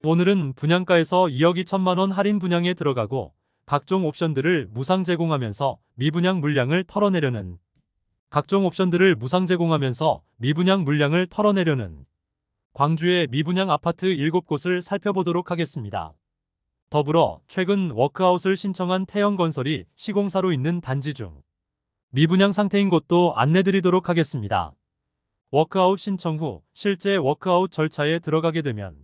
오늘은 분양가에서 2억 2천만 원 할인 분양에 들어가고 각종 옵션들을 무상 제공하면서 미분양 물량을 털어내려는 광주의 미분양 아파트 7곳을 살펴보도록 하겠습니다. 더불어 최근 워크아웃을 신청한 태영건설이 시공사로 있는 단지 중 미분양 상태인 곳도 안내드리도록 하겠습니다. 워크아웃 신청 후 실제 워크아웃 절차에 들어가게 되면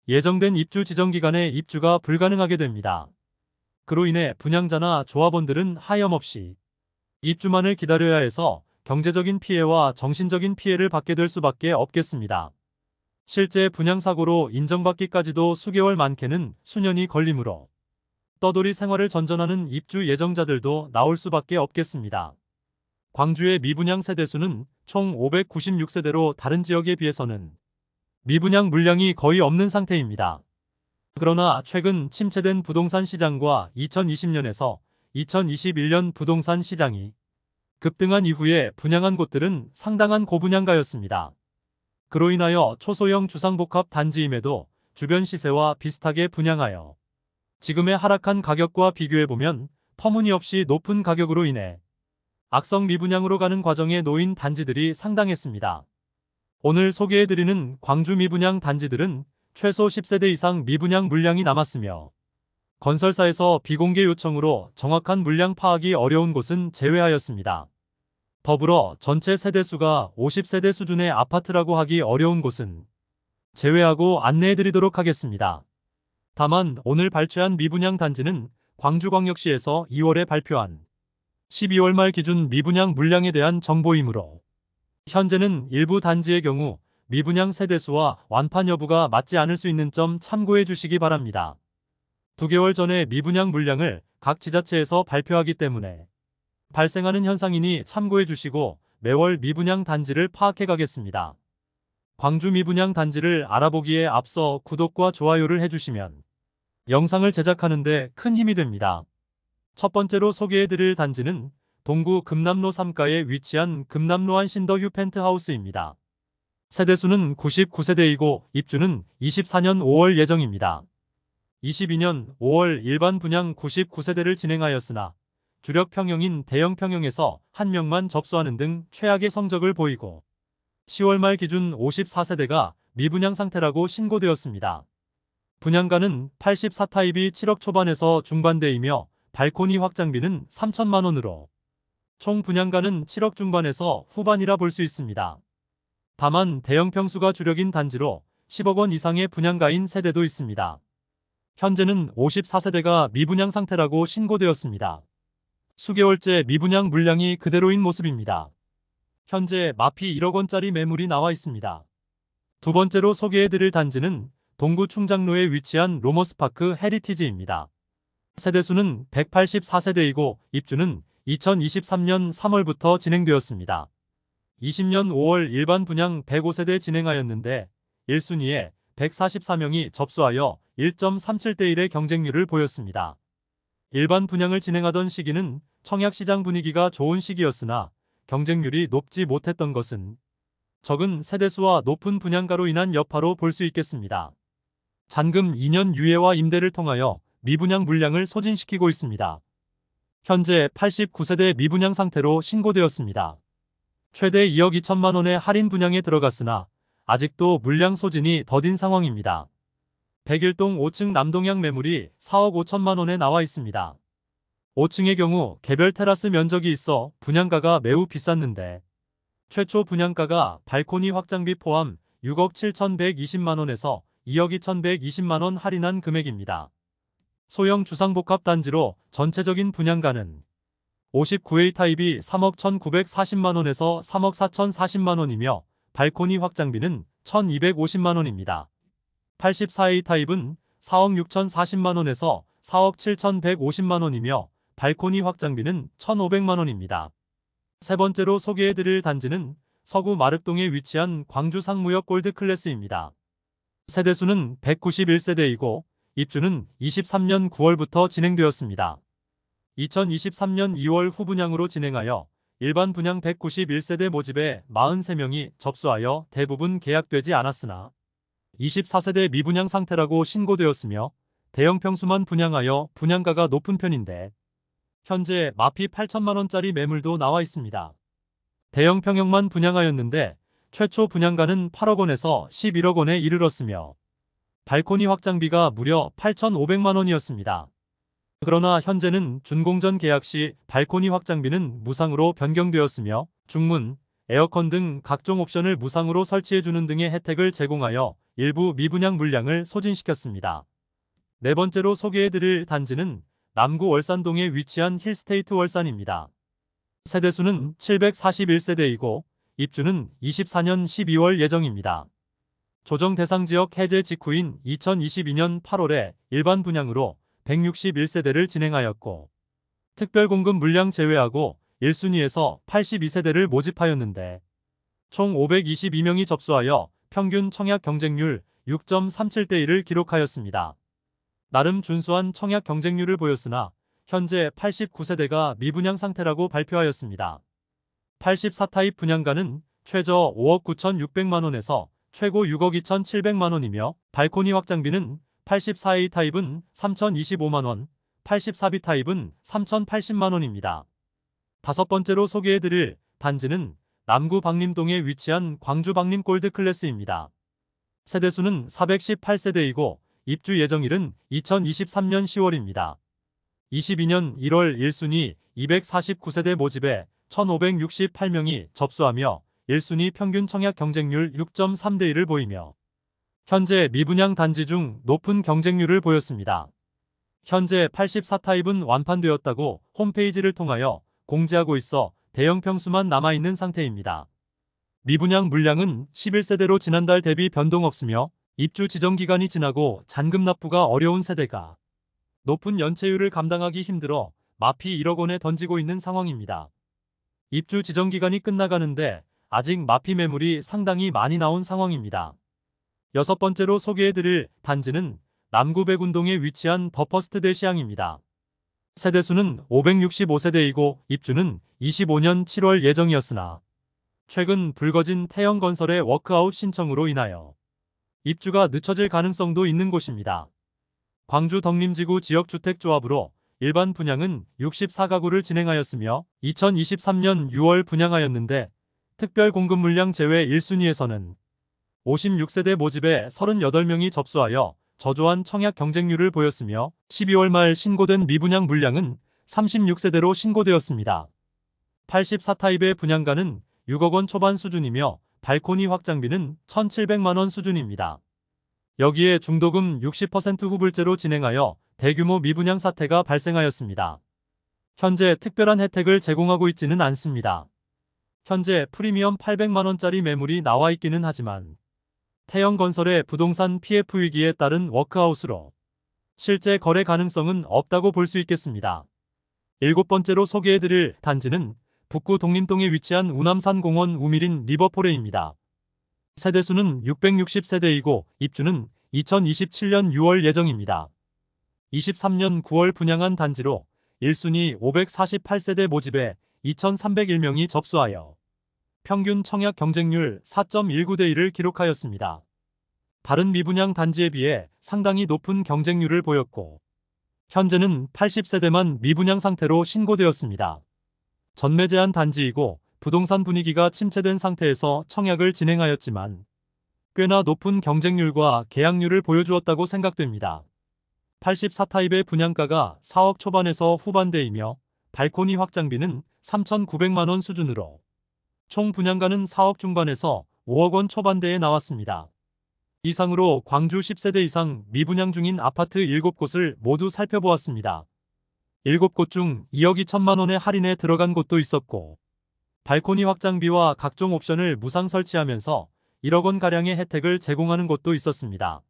예정된 입주 지정 기간에 입주가 불가능하게 됩니다. 그로 인해 분양자나 조합원들은 하염없이 입주만을 기다려야 해서 경제적인 피해와 정신적인 피해를 받게 될 수밖에 없겠습니다. 실제 분양사고로 인정받기까지도 수개월 많게는 수년이 걸리므로 떠돌이 생활을 전전하는 입주 예정자들도 나올 수밖에 없겠습니다. 광주의 미분양 세대수는 총 596세대로 다른 지역에 비해서는 미분양 물량이 거의 없는 상태입니다. 그러나 최근 침체된 부동산 시장과 2020년에서 2021년 부동산 시장이 급등한 이후에 분양한 곳들은 상당한 고분양가였습니다. 그로 인하여 초소형 주상복합 단지임에도 주변 시세와 비슷하게 분양하여 지금의 하락한 가격과 비교해보면 터무니없이 높은 가격으로 인해 악성 미분양으로 가는 과정에 놓인 단지들이 상당했습니다. 오늘 소개해드리는 광주 미분양 단지들은 최소 10세대 이상 미분양 물량이 남았으며 건설사에서 비공개 요청으로 정확한 물량 파악이 어려운 곳은 제외하였습니다. 더불어 전체 세대수가 50세대 수준의 아파트라고 하기 어려운 곳은 제외하고 안내해드리도록 하겠습니다. 다만 오늘 발췌한 미분양 단지는 광주광역시에서 2월에 발표한 12월 말 기준 미분양 물량에 대한 정보이므로 현재는 일부 단지의 경우 미분양 세대수와 완판 여부가 맞지 않을 수 있는 점 참고해 주시기 바랍니다. 2개월 전에 미분양 물량을 각 지자체에서 발표하기 때문에 발생하는 현상이니 참고해 주시고 매월 미분양 단지를 파악해 가겠습니다. 광주 미분양 단지를 알아보기에 앞서 구독과 좋아요를 해주시면 영상을 제작하는 데 큰 힘이 됩니다. 첫 번째로 소개해 드릴 단지는 동구 금남로 3가에 위치한 금남로 한신더휴 펜트하우스입니다. 세대수는 99세대이고 입주는 24년 5월 예정입니다. 22년 5월 일반 분양 99세대를 진행하였으나 주력 평형인 대형 평형에서 1명만 접수하는 등 최악의 성적을 보이고 10월 말 기준 54세대가 미분양 상태라고 신고되었습니다. 분양가는 84타입이 7억 초반에서 중반대이며 발코니 확장비는 3천만 원으로 총 분양가는 7억 중반에서 후반이라 볼 수 있습니다. 다만 대형 평수가 주력인 단지로 10억 원 이상의 분양가인 세대도 있습니다. 현재는 54세대가 미분양 상태라고 신고되었습니다. 수개월째 미분양 물량이 그대로인 모습입니다. 현재 마피 1억 원짜리 매물이 나와 있습니다. 두 번째로 소개해드릴 단지는 동구 충장로에 위치한 로머스파크 헤리티지입니다. 세대수는 184세대이고 입주는 2023년 3월부터 진행되었습니다. 20년 5월 일반 분양 105세대 진행하였는데 1순위에 144명이 접수하여 1.37대1의 경쟁률을 보였습니다. 일반 분양을 진행하던 시기는 청약시장 분위기가 좋은 시기였으나 경쟁률이 높지 못했던 것은 적은 세대수와 높은 분양가로 인한 여파로 볼 수 있겠습니다. 잔금 2년 유예와 임대를 통하여 미분양 물량을 소진시키고 있습니다. 현재 89세대 미분양 상태로 신고되었습니다. 최대 2억 2천만 원의 할인 분양에 들어갔으나 아직도 물량 소진이 더딘 상황입니다. 101동 5층 남동향 매물이 4억 5천만 원에 나와 있습니다. 5층의 경우 개별 테라스 면적이 있어 분양가가 매우 비쌌는데 최초 분양가가 발코니 확장비 포함 6억 7,120만 원에서 2억 2,120만 원 할인한 금액입니다. 소형 주상복합 단지로 전체적인 분양가는 59A 타입이 3억 1,940만 원에서 3억 4,040만 원이며 발코니 확장비는 1,250만 원입니다. 84A 타입은 4억 6,040만 원에서 4억 7,150만 원이며 발코니 확장비는 1,500만 원입니다. 세 번째로 소개해드릴 단지는 서구 마륵동에 위치한 광주 상무역 골드클래스입니다. 세대수는 191세대이고 입주는 23년 9월부터 진행되었습니다. 2023년 2월 후분양으로 진행하여 일반 분양 191세대 모집에 43명이 접수하여 대부분 계약되지 않았으나 24세대 미분양 상태라고 신고되었으며 대형 평수만 분양하여 분양가가 높은 편인데 현재 마피 8천만 원짜리 매물도 나와 있습니다. 대형 평형만 분양하였는데 최초 분양가는 8억 원에서 11억 원에 이르렀으며 발코니 확장비가 무려 8,500만 원이었습니다. 그러나 현재는 준공전 계약 시 발코니 확장비는 무상으로 변경되었으며 중문, 에어컨 등 각종 옵션을 무상으로 설치해주는 등의 혜택을 제공하여 일부 미분양 물량을 소진시켰습니다. 네 번째로 소개해드릴 단지는 남구 월산동에 위치한 힐스테이트 월산입니다. 세대수는 741세대이고 입주는 24년 12월 예정입니다. 조정 대상 지역 해제 직후인 2022년 8월에 일반 분양으로 161세대를 진행하였고 특별 공급 물량 제외하고 1순위에서 82세대를 모집하였는데 총 522명이 접수하여 평균 청약 경쟁률 6.37대 1을 기록하였습니다. 나름 준수한 청약 경쟁률을 보였으나 현재 89세대가 미분양 상태라고 발표하였습니다. 84타입 분양가는 최저 5억 9,600만 원에서 최고 6억 2,700만 원이며 발코니 확장비는 84A 타입은 3,025만 원, 84B 타입은 3,080만 원입니다. 다섯 번째로 소개해드릴 단지는 남구 박림동에 위치한 광주 박림 골드 클래스입니다. 세대수는 418세대이고 입주 예정일은 2023년 10월입니다. 22년 1월 1순위 249세대 모집에 1,568명이 접수하며 1순위 평균 청약 경쟁률 6.3대 1을 보이며 현재 미분양 단지 중 높은 경쟁률을 보였습니다. 현재 84타입은 완판되었다고 홈페이지를 통하여 공지하고 있어 대형 평수만 남아있는 상태입니다. 미분양 물량은 11세대로 지난달 대비 변동 없으며 입주 지정 기간이 지나고 잔금 납부가 어려운 세대가 높은 연체율을 감당하기 힘들어 마피 1억 원에 던지고 있는 상황입니다. 입주 지정 기간이 끝나가는데 아직 마피 매물이 상당히 많이 나온 상황입니다. 여섯 번째로 소개해드릴 단지는 남구 백운동에 위치한 더 퍼스트 대시양입니다. 세대수는 565세대이고 입주는 25년 7월 예정이었으나 최근 불거진 태영건설의 워크아웃 신청으로 인하여 입주가 늦춰질 가능성도 있는 곳입니다. 광주 덕림지구 지역주택조합으로 일반 분양은 64가구를 진행하였으며 2023년 6월 분양하였는데 특별 공급 물량 제외 1순위에서는 56세대 모집에 38명이 접수하여 저조한 청약 경쟁률을 보였으며 12월 말 신고된 미분양 물량은 36세대로 신고되었습니다. 84타입의 분양가는 6억 원 초반 수준이며 발코니 확장비는 1,700만 원 수준입니다. 여기에 중도금 60% 후불제로 진행하여 대규모 미분양 사태가 발생하였습니다. 현재 특별한 혜택을 제공하고 있지는 않습니다. 현재 프리미엄 800만 원짜리 매물이 나와 있기는 하지만 태영건설의 부동산 PF 위기에 따른 워크아웃으로 실제 거래 가능성은 없다고 볼 수 있겠습니다. 일곱 번째로 소개해드릴 단지는 북구 독림동에 위치한 우남산공원 우미린 리버포레입니다. 세대수는 660세대이고 입주는 2027년 6월 예정입니다. 23년 9월 분양한 단지로 1순위 548세대 모집에 2,301명이 접수하여 평균 청약 경쟁률 4.19대 1을 기록하였습니다. 다른 미분양 단지에 비해 상당히 높은 경쟁률을 보였고 현재는 80세대만 미분양 상태로 신고되었습니다. 전매 제한 단지이고 부동산 분위기가 침체된 상태에서 청약을 진행하였지만 꽤나 높은 경쟁률과 계약률을 보여주었다고 생각됩니다. 84타입의 분양가가 4억 초반에서 후반대이며 발코니 확장비는 3,900만 원 수준으로 총 분양가는 4억 중반에서 5억 원 초반대에 나왔습니다. 이상으로 광주 10세대 이상 미분양 중인 아파트 7곳을 모두 살펴보았습니다. 7곳 중 2억 2천만 원의 할인에 들어간 곳도 있었고 발코니 확장비와 각종 옵션을 무상 설치하면서 1억 원가량의 혜택을 제공하는 곳도 있었습니다.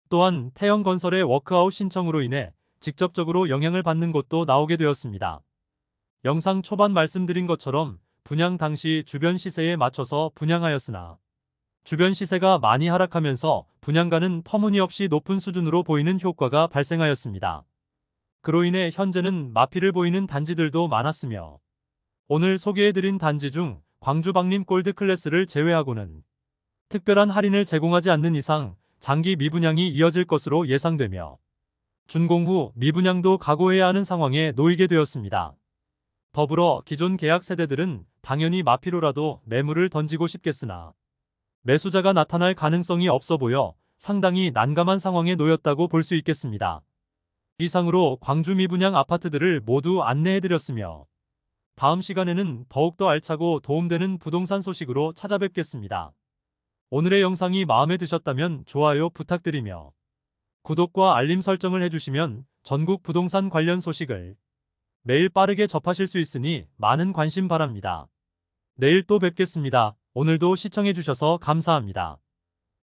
또한 태영건설의 워크아웃 신청으로 인해 직접적으로 영향을 받는 곳도 나오게 되었습니다. 영상 초반 말씀드린 것처럼 분양 당시 주변 시세에 맞춰서 분양하였으나 주변 시세가 많이 하락하면서 분양가는 터무니없이 높은 수준으로 보이는 효과가 발생하였습니다. 그로 인해 현재는 마피를 보이는 단지들도 많았으며 오늘 소개해드린 단지 중 광주 박림 골드 클래스를 제외하고는 특별한 할인을 제공하지 않는 이상 장기 미분양이 이어질 것으로 예상되며 준공 후 미분양도 각오해야 하는 상황에 놓이게 되었습니다. 더불어 기존 계약 세대들은 당연히 마피로라도 매물을 던지고 싶겠으나 매수자가 나타날 가능성이 없어 보여 상당히 난감한 상황에 놓였다고 볼 수 있겠습니다. 이상으로 광주 미분양 아파트들을 모두 안내해드렸으며 다음 시간에는 더욱더 알차고 도움되는 부동산 소식으로 찾아뵙겠습니다. 오늘의 영상이 마음에 드셨다면 좋아요 부탁드리며 구독과 알림 설정을 해주시면 전국 부동산 관련 소식을 매일 빠르게 접하실 수 있으니 많은 관심 바랍니다. 내일 또 뵙겠습니다. 오늘도 시청해주셔서 감사합니다.